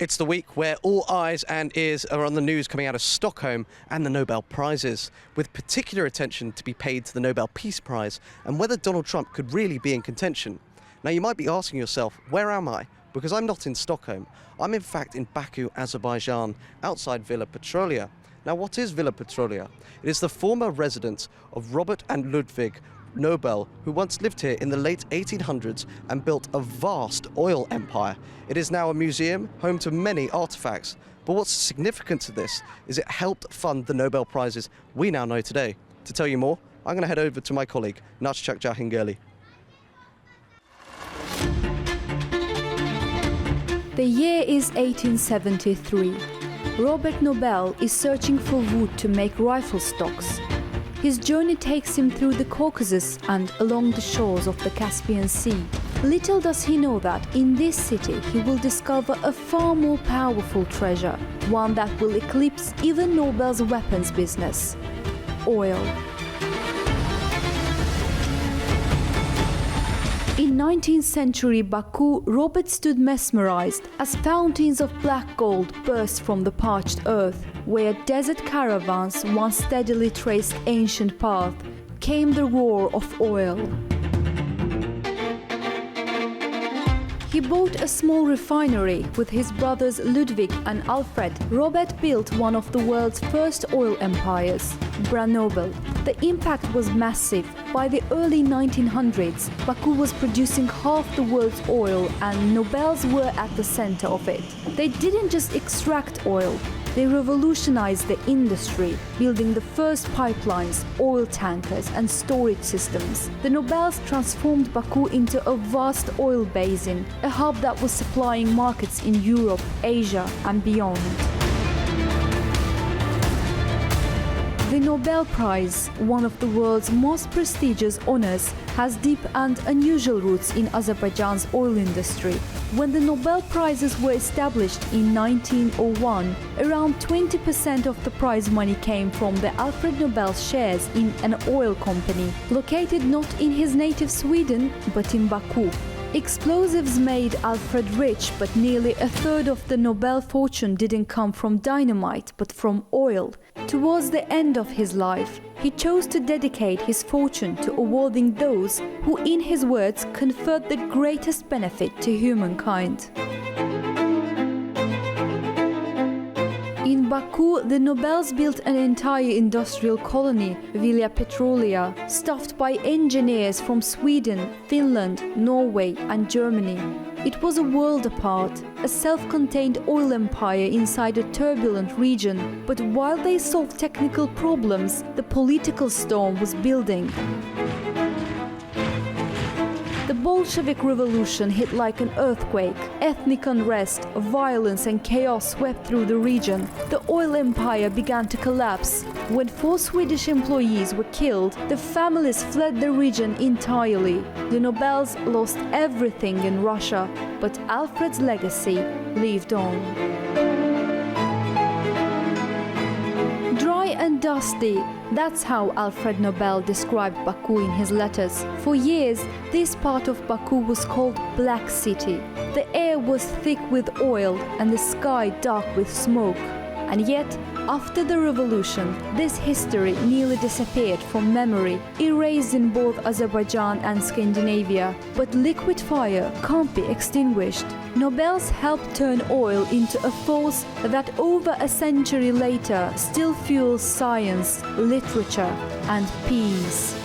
It's the week where all eyes and ears are on the news coming out of Stockholm and the Nobel Prizes, with particular attention to be paid to the Nobel Peace Prize and whether Donald Trump could really be in contention. Now you might be asking yourself, where am I? Because I'm not in Stockholm. I'm in fact in Baku, Azerbaijan, outside Villa Petrolia. Now what is Villa Petrolia? It is the former residence of Robert and Ludwig Nobel, who once lived here in the late 1800s and built a vast oil empire. It is now a museum, home to many artifacts. But what's significant to this is it helped fund the Nobel Prizes we now know today. To tell you more, I'm going to head over to my colleague, Nachchak Jahingeli. The year is 1873. Robert Nobel is searching for wood to make rifle stocks. His journey takes him through the Caucasus and along the shores of the Caspian Sea. Little does he know that in this city he will discover a far more powerful treasure, one that will eclipse even Nobel's weapons business: oil. In 19th century Baku, Robert stood mesmerized as fountains of black gold burst from the parched earth. Where desert caravans once steadily traced ancient path, came the roar of oil. He bought a small refinery with his brothers Ludwig and Alfred. Robert built one of the world's first oil empires, Nobel. The impact was massive. By the early 1900s, Baku was producing half the world's oil and Nobels were at the center of it. They didn't just extract oil, they revolutionized the industry, building the first pipelines, oil tankers and storage systems. The Nobels transformed Baku into a vast oil basin, a hub that was supplying markets in Europe, Asia and beyond. The Nobel Prize, one of the world's most prestigious honors, has deep and unusual roots in Azerbaijan's oil industry. When the Nobel Prizes were established in 1901, around 20% of the prize money came from the Alfred Nobel shares in an oil company, located not in his native Sweden, but in Baku. Explosives made Alfred rich, but nearly a third of the Nobel fortune didn't come from dynamite, but from oil. Towards the end of his life, he chose to dedicate his fortune to awarding those who, in his words, conferred the greatest benefit to humankind. In Baku, the Nobels built an entire industrial colony, Villa Petrolia, staffed by engineers from Sweden, Finland, Norway and Germany. It was a world apart, a self-contained oil empire inside a turbulent region. But while they solved technical problems, the political storm was building. The Bolshevik Revolution hit like an earthquake. Ethnic unrest, violence and chaos swept through the region. The oil empire began to collapse. When 4 Swedish employees were killed, the families fled the region entirely. The Nobels lost everything in Russia, but Alfred's legacy lived on. Dry and dusty, that's how Alfred Nobel described Baku in his letters. For years, this part of Baku was called Black City. The air was thick with oil and the sky dark with smoke. And yet, after the revolution, this history nearly disappeared from memory, erased in both Azerbaijan and Scandinavia. But liquid fire can't be extinguished. Nobels helped turn oil into a force that over a century later still fuels science, literature and peace.